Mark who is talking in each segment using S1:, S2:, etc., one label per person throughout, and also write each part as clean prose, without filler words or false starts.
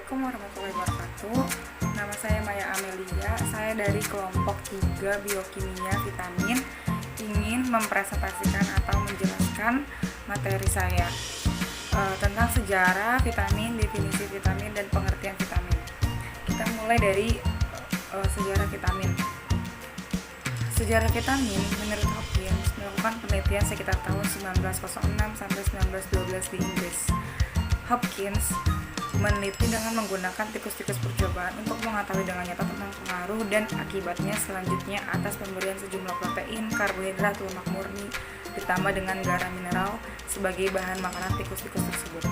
S1: Assalamualaikum warahmatullahi wabarakatuh. Nama saya Maya Amelia. Saya dari kelompok 3 Biokimia Vitamin ingin mempresentasikan atau menjelaskan materi saya tentang sejarah vitamin, definisi vitamin, dan pengertian vitamin. Kita mulai dari sejarah vitamin. Sejarah vitamin menurut Hopkins melakukan penelitian sekitar tahun 1906 sampai 1912 di Inggris. Hopkins meneliti dengan menggunakan tikus-tikus percobaan untuk mengetahui dengan nyata tentang pengaruh dan akibatnya selanjutnya atas pemberian sejumlah protein, karbohidrat, lemak murni ditambah dengan garam mineral sebagai bahan makanan tikus-tikus tersebut.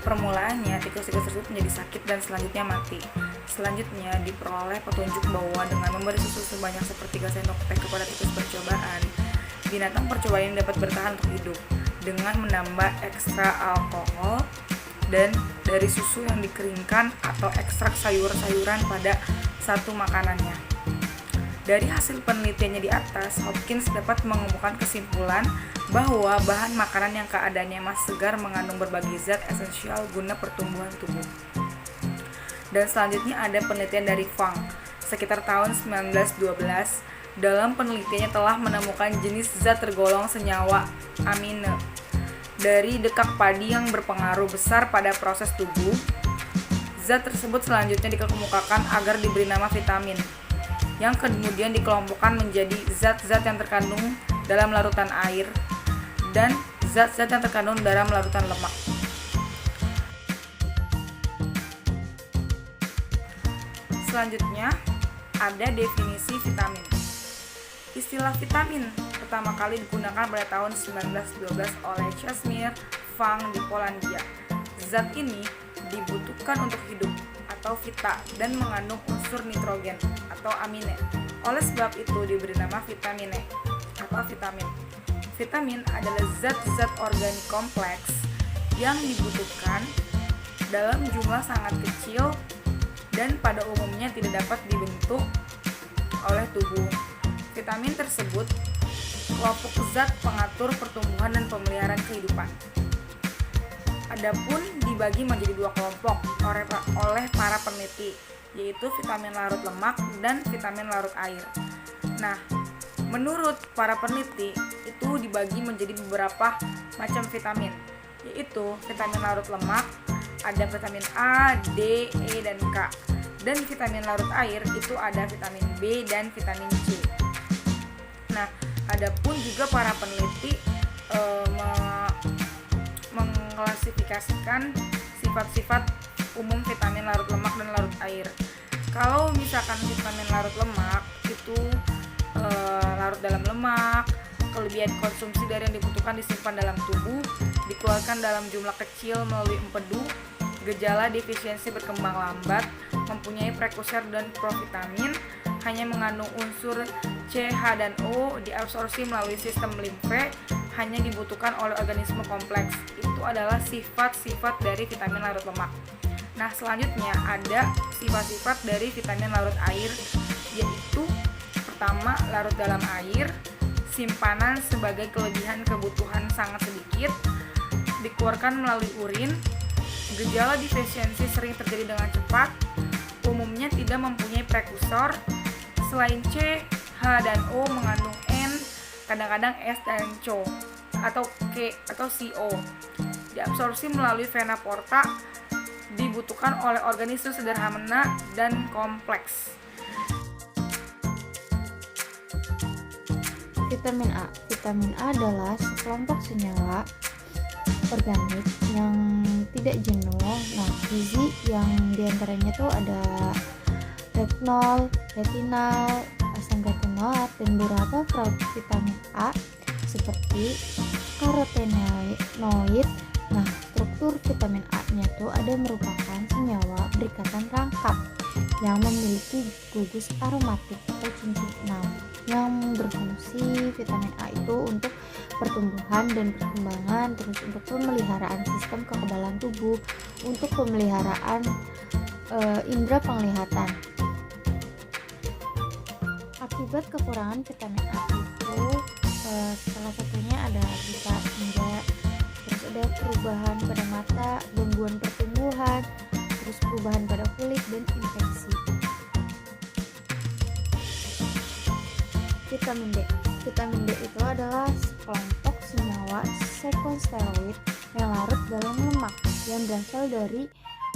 S1: Permulaannya, tikus-tikus tersebut menjadi sakit dan selanjutnya mati. Selanjutnya diperoleh petunjuk bahwa dengan memberi susu sebanyak 1/3 sendok teh kepada tikus percobaan, binatang percobaan ini dapat bertahan untuk hidup dengan menambah ekstra alkohol dan dari susu yang dikeringkan atau ekstrak sayur-sayuran pada satu makanannya. Dari hasil penelitiannya di atas, Hopkins dapat mengemukakan kesimpulan bahwa bahan makanan yang keadaannya masih segar mengandung berbagai zat esensial guna pertumbuhan tubuh. Dan selanjutnya ada penelitian dari Fang sekitar tahun 1912. Dalam penelitiannya telah menemukan jenis zat tergolong senyawa amine dari dekak padi yang berpengaruh besar pada proses tubuh. Zat tersebut selanjutnya dikemukakan agar diberi nama vitamin, yang kemudian dikelompokkan menjadi zat-zat yang terkandung dalam larutan air dan zat-zat yang terkandung dalam larutan lemak. Selanjutnya ada definisi vitamin. Istilah vitamin pertama kali digunakan pada tahun 1912 oleh Casimir Fang di Polandia. Zat ini dibutuhkan untuk hidup atau vita dan mengandung unsur nitrogen atau amine. Oleh sebab itu diberi nama vitamine atau vitamin. Vitamin adalah zat-zat organik kompleks yang dibutuhkan dalam jumlah sangat kecil dan pada umumnya tidak dapat dibentuk oleh tubuh. Vitamin tersebut kelompok zat pengatur pertumbuhan dan pemeliharaan kehidupan. Adapun dibagi menjadi dua kelompok oleh para peneliti, yaitu vitamin larut lemak dan vitamin larut air. Nah, menurut para peneliti itu dibagi menjadi beberapa macam vitamin, yaitu vitamin larut lemak, ada vitamin A, D, E, dan K. Dan vitamin larut air itu ada vitamin B dan vitamin C. Nah, adapun juga para peneliti mengklasifikasikan sifat-sifat umum vitamin larut lemak dan larut air. Kalau misalkan vitamin larut lemak itu larut dalam lemak, kelebihan konsumsi dari yang dibutuhkan disimpan dalam tubuh, dikeluarkan dalam jumlah kecil melalui empedu, gejala defisiensi berkembang lambat, mempunyai prekursor dan provitamin, hanya mengandung unsur C, H, dan O, diabsorpsi melalui sistem limfe, hanya dibutuhkan oleh organisme kompleks. Itu adalah sifat-sifat dari vitamin larut lemak. Nah, selanjutnya ada sifat-sifat dari vitamin larut air, yaitu pertama, larut dalam air, simpanan sebagai kelebihan kebutuhan sangat sedikit, dikeluarkan melalui urin, gejala defisiensi sering terjadi dengan cepat, umumnya tidak mempunyai prekursor. Selain C, H, dan O mengandung N, kadang-kadang S dan CO atau K atau CO. Diabsorpsi melalui vena porta, dibutuhkan oleh organisme sederhana dan kompleks.
S2: Vitamin A. Vitamin A adalah sekelompok senyawa organik yang tidak jenuh. Nah, gizi yang diantaranya tuh ada retinol, asam retinoat, dan beberapa vitamin A seperti karotenoid. Nah, struktur vitamin A-nya tuh ada merupakan senyawa berikatan rangkap yang memiliki gugus aromatik atau cincin 6 yang berfungsi. Vitamin A itu untuk pertumbuhan dan perkembangan, terus untuk pemeliharaan sistem kekebalan tubuh, untuk pemeliharaan indera penglihatan. Akibat kekurangan vitamin A itu salah satunya ada bisa enggak, terus ada perubahan pada mata, gangguan pertumbuhan, terus perubahan pada kulit dan infeksi. Vitamin D. Vitamin D itu adalah sekelompok senyawa sekonsteroid yang larut dalam lemak yang berasal dari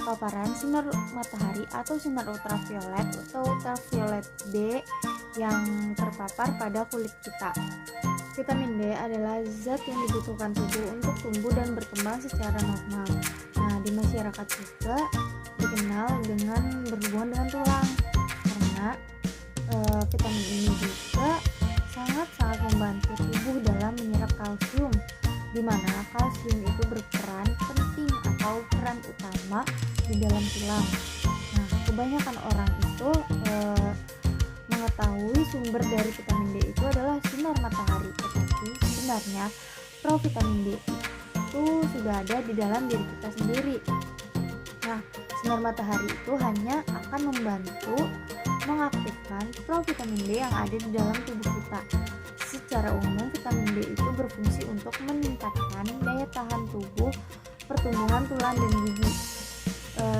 S2: paparan sinar matahari atau sinar ultraviolet atau ultraviolet B yang terpapar pada kulit kita. Vitamin D adalah zat yang dibutuhkan tubuh untuk tumbuh dan berkembang secara normal. Nah, di masyarakat juga dikenal dengan berhubungan dengan tulang karena vitamin ini juga sangat-sangat membantu tubuh dalam menyerap kalsium, di mana kalsium itu berperan penting atau peran utama di dalam tulang. Nah, kebanyakan orang itu mengetahui sumber dari vitamin D itu adalah sinar matahari, tetapi sebenarnya provitamin D itu sudah ada di dalam diri kita sendiri. Nah, sinar matahari itu hanya akan membantu mengaktifkan provitamin D yang ada di dalam tubuh kita. Secara umum, vitamin D itu berfungsi untuk meningkatkan daya tahan tubuh, pertumbuhan tulang dan gigi.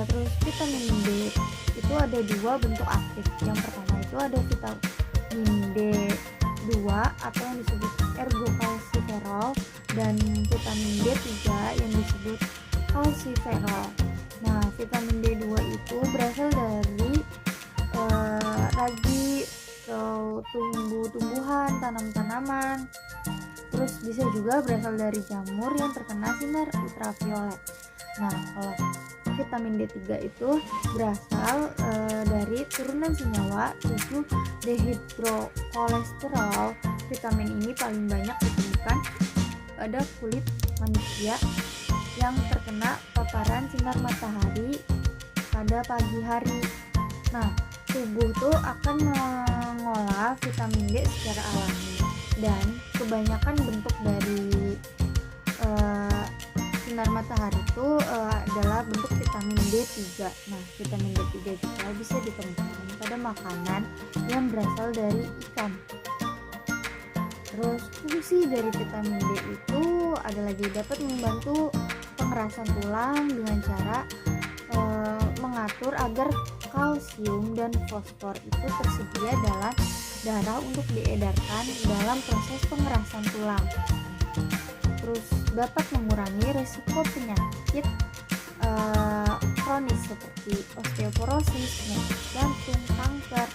S2: Terus vitamin D itu ada dua bentuk aktif. Yang pertama itu ada vitamin D2 atau yang disebut ergokalsiferol dan vitamin D3 yang disebut kalsiferol. Nah, vitamin D2 itu berasal dari ragi atau tumbuh-tumbuhan, tanam-tanaman. Terus bisa juga berasal dari jamur yang terkena sinar ultraviolet. Nah, kalau vitamin D3 itu berasal dari turunan senyawa 7-dehidrokolesterol. Vitamin ini paling banyak ditemukan pada kulit manusia yang terkena paparan sinar matahari pada pagi hari. Nah, tubuh tuh akan mengolah vitamin D secara alami dan kebanyakan bentuk dari sinar matahari itu adalah bentuk vitamin D3. Nah, vitamin D3 juga bisa ditemukan pada makanan yang berasal dari ikan. Terus fungsi dari vitamin D itu ada lagi dapat membantu pengerasan tulang dengan cara mengatur agar kalsium dan fosfor itu tersedia dalam darah untuk diedarkan dalam proses pengerasan tulang. Terus dapat mengurangi risiko penyakit kronis seperti osteoporosis, penyakit jantung, kanker,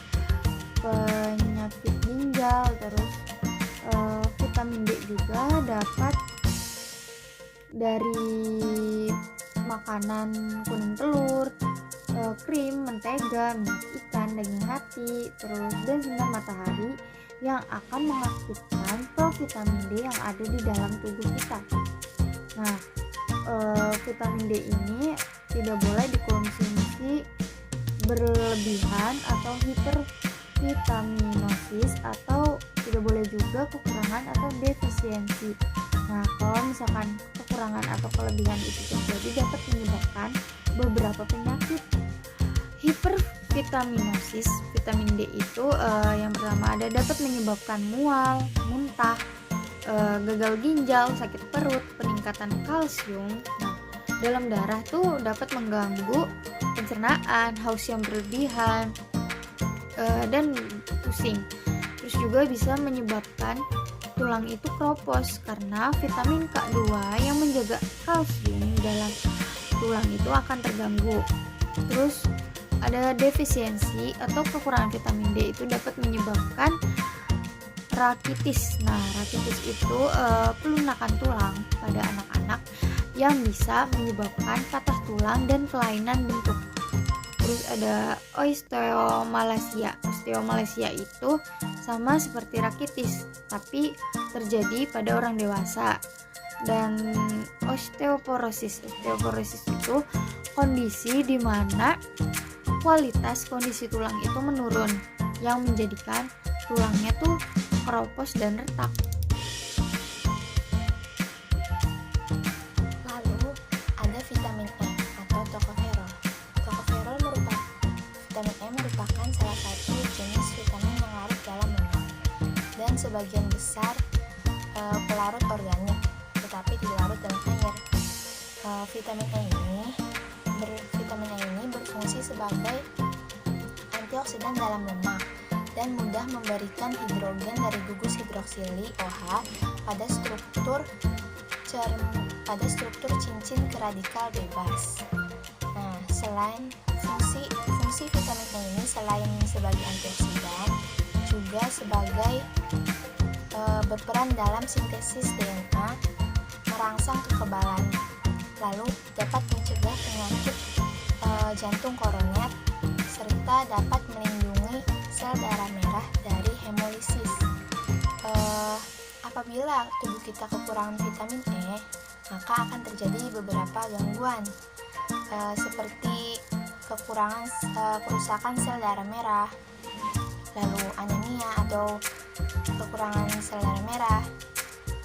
S2: penyakit ginjal. Terus vitamin D juga dapat dari makanan kuning telur, krim, mentega, minyak ikan, daging hati, terus dan sinar matahari yang akan mengaktifkan provitamin D yang ada di dalam tubuh kita. Nah, vitamin D ini tidak boleh dikonsumsi berlebihan atau hipervitaminosis, atau tidak boleh juga kekurangan atau defisiensi. Nah, kalau misalkan kekurangan atau kelebihan itu terjadi dapat menyebabkan beberapa penyakit. Hipervitaminosis, vitamin D itu yang pertama ada dapat menyebabkan mual, muntah, gagal ginjal, sakit perut, peningkatan kalsium. Nah, dalam darah tuh dapat mengganggu pencernaan, haus yang berlebihan, dan pusing. Terus juga bisa menyebabkan tulang itu keropos karena vitamin K2 yang menjaga kalsium dalam tulang itu akan terganggu. Terus ada defisiensi atau kekurangan vitamin D itu dapat menyebabkan rakitis. Nah, rakitis itu pelunakan tulang pada anak-anak yang bisa menyebabkan patah tulang dan kelainan bentuk. Terus ada osteomalacia. Osteomalacia itu sama seperti rakitis, tapi terjadi pada orang dewasa. Dan osteoporosis. Osteoporosis itu kondisi di mana kualitas kondisi tulang itu menurun yang menjadikan tulangnya tuh keropos dan retak.
S3: Lalu ada vitamin E atau tokoferol. Tokoferol merupakan salah satu jenis vitamin yang larut dalam lemak dan sebagian besar pelarut organik, tetapi tidak larut dalam air. Vitamin E ini berfungsi sebagai antioksidan dalam lemak dan mudah memberikan hidrogen dari gugus hidroksili OH pada struktur cincin ke radikal bebas. Nah, selain fungsi vitamin E ini selain sebagai antioksidan juga sebagai berperan dalam sintesis DNA, merangsang kekebalan, lalu dapat mencegah penyakit jantung koroner, serta dapat melindungi sel darah merah dari hemolisis. Apabila tubuh kita kekurangan vitamin E, maka akan terjadi beberapa gangguan seperti kerusakan sel darah merah, lalu anemia atau kekurangan sel darah merah,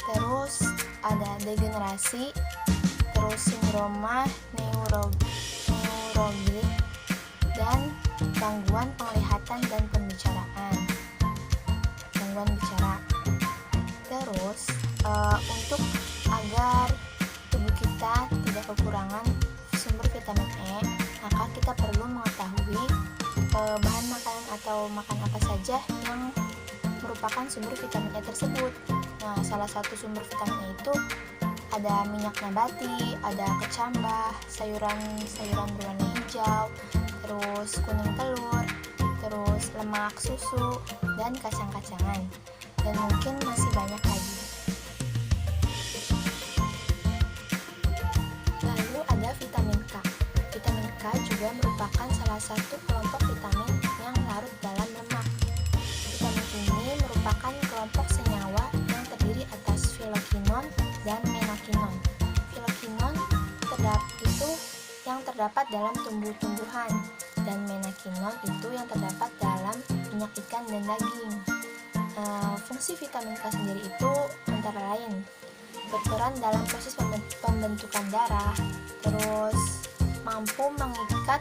S3: terus ada degenerasi, terus sindroma neuroglik, dan gangguan penglihatan dan pembicaraan, gangguan bicara. Terus untuk agar tubuh kita tidak kekurangan sumber vitamin E, maka kita perlu mengetahui bahan makanan atau makan apa saja yang merupakan sumber vitamin E tersebut. Nah, salah satu sumber vitamin E itu ada minyak nabati, ada kecambah, sayuran berwarna hijau, terus kuning telur, terus lemak susu, dan kacang-kacangan, dan mungkin masih banyak lagi. Lalu ada vitamin K. Vitamin K juga merupakan salah satu kelompok vitamin yang larut dalam lemak. Vitamin ini merupakan kelompok senyawa yang terdiri atas filokinon dan menakinon. Filokinon itu yang terdapat dalam tumbuh-tumbuhan, dan menakinon itu yang terdapat dalam minyak ikan dan daging. Fungsi vitamin K sendiri itu antara lain berperan dalam proses pembentukan darah, terus mampu mengikat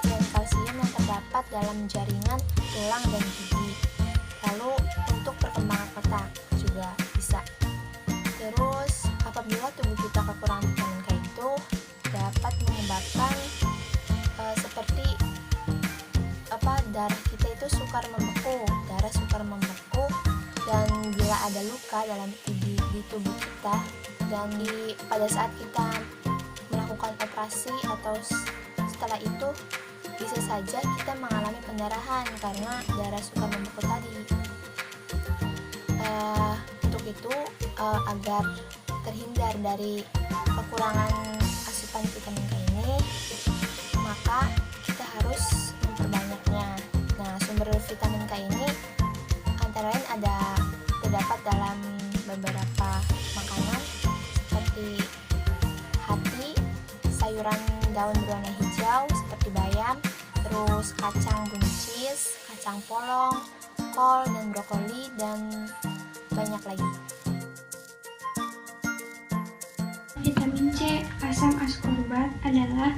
S3: ion kalsium yang terdapat dalam jaringan tulang dan gigi. Lalu untuk perkembangan otak juga bisa. Terus apabila tubuh kita kekurangan vitamin K itu dapat menyebabkan seperti darah kita itu sukar membeku, dan bila ada luka di tubuh kita, dan pada saat kita melakukan operasi atau setelah itu bisa saja kita mengalami pendarahan karena darah suka membeku tadi. Untuk itu agar terhindar dari kekurangan asupan vitamin K ini, maka kita harus memperbanyaknya. Nah, sumber vitamin K ini antara lain terdapat dalam beberapa makanan seperti hati, sayuran daun berwarna hijau seperti bayam, terus kacang buncis, kacang polong, kol dan brokoli, dan banyak lagi.
S4: Vitamin C, asam askorbat, adalah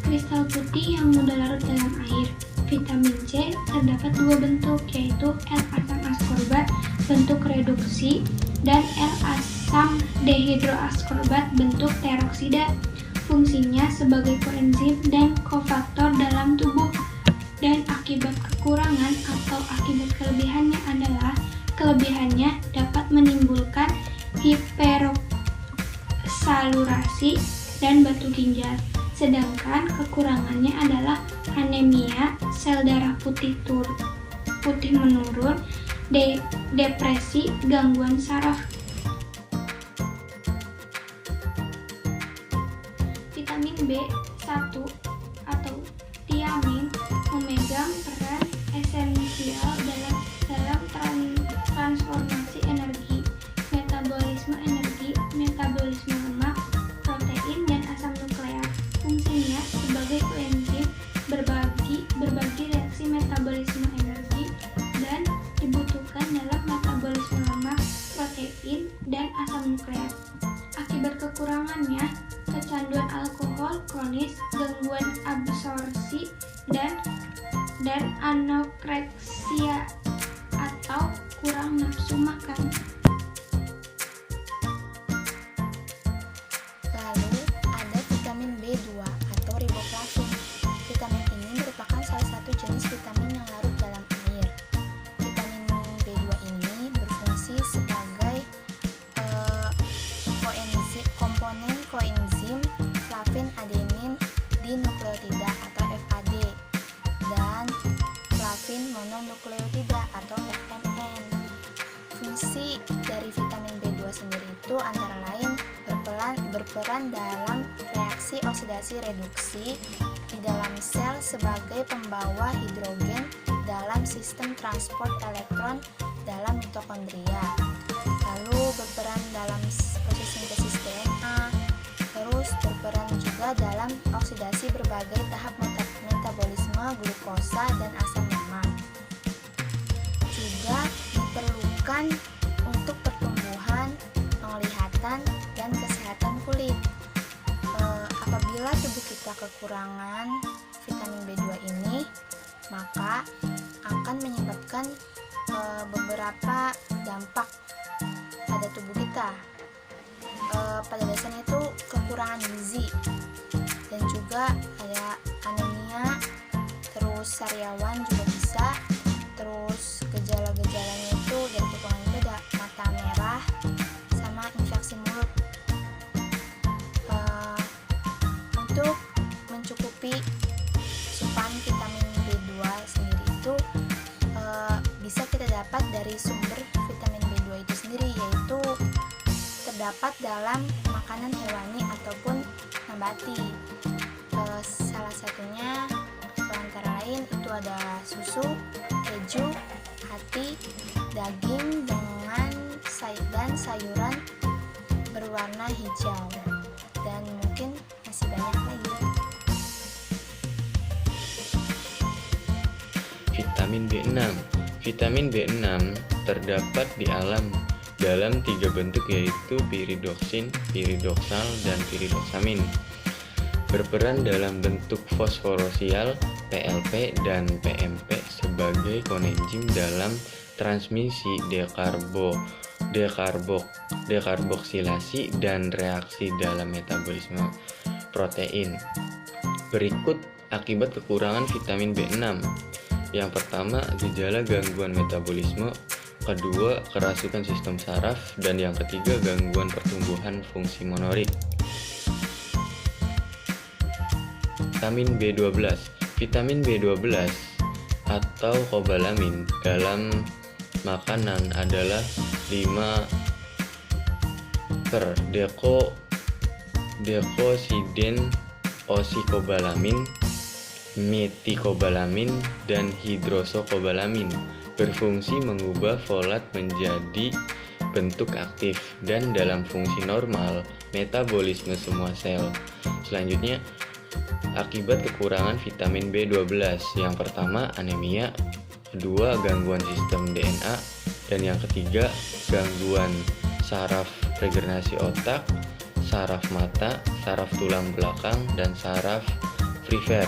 S4: kristal putih yang mudah larut dalam air. Vitamin C terdapat dua bentuk, yaitu L-asam askorbat bentuk reduksi dan L-asam dehidroaskorbat bentuk teroksida. Fungsinya sebagai koenzim dan kofaktor dalam tubuh, dan akibat kekurangan atau akibat kelebihannya adalah kelebihannya dapat menimbulkan hiperoksalurasi dan batu ginjal, sedangkan kekurangannya adalah anemia, sel darah putih menurun, depresi, gangguan saraf. Vitamin B1 atau tiamin memegang peran esensial dalam transformasi energi, metabolisme lemak, protein, dan asam nukleat. Fungsinya sebagai koenzim berbagi reaksi metabolisme energi dan dibutuhkan dalam metabolisme lemak, protein, dan asam nukleat. Akibat kekurangannya, kecanduan alkohol kronis, gangguan absorpsi, dan anoreksia atau kurang nafsu makan.
S3: Lalu ada vitamin jenis vitamin yang larut dalam air. Vitamin B2 ini berfungsi sebagai komponen koenzim flavin adenin dinukleotida atau FAD dan flavin mononukleotida atau FMN. Fungsi dari vitamin B2 sendiri itu antara lain berperan dalam reaksi oksidasi reduksi di dalam sel sebagai pembawa hidrogen dalam sistem transport elektron dalam mitokondria, lalu berperan dalam proses sintesis DNA, terus berperan juga dalam oksidasi berbagai tahap metabolisme glukosa dan asam lemak. Juga diperlukan untuk pertumbuhan, penglihatan, dan kesehatan kulit. Apabila tubuh kita kekurangan vitamin B2 ini, maka akan menyebabkan beberapa dampak pada tubuh kita. Pada dasarnya itu kekurangan gizi dan juga ada anemia, terus sariawan juga bisa, terus gejala-gejalanya itu dari kekurangan itu ada mata merah sama infeksi mulut. Untuk mencukupi asupan vitamin B2 sendiri itu bisa kita dapat dari sumber vitamin B2 itu sendiri, yaitu terdapat dalam makanan hewani ataupun nabati. Salah satunya antara lain itu ada susu, keju, hati, daging dan sayuran berwarna hijau, dan mungkin masih banyak lagi.
S5: Vitamin B6. Vitamin B6 terdapat di alam dalam 3 bentuk, yaitu piridoksin, piridoksal, dan piridoksamin. Berperan dalam bentuk fosforosial, PLP, dan PMP sebagai koenzim dalam transmisi dekarboksilasi dan reaksi dalam metabolisme protein. Berikut akibat kekurangan vitamin B6. Yang pertama, gejala gangguan metabolisme, kedua, kerasukan sistem saraf, dan yang ketiga, gangguan pertumbuhan fungsi motorik. Vitamin B12. Vitamin B12 atau kobalamin dalam makanan adalah 5-dekosiden osikobalamin, metikobalamin, dan hidrosokobalamin. Berfungsi mengubah folat menjadi bentuk aktif dan dalam fungsi normal metabolisme semua sel. Selanjutnya, akibat kekurangan vitamin B12, yang pertama anemia, kedua gangguan sistem DNA, dan yang ketiga gangguan saraf regenerasi otak, saraf mata, saraf tulang belakang, dan saraf perifer.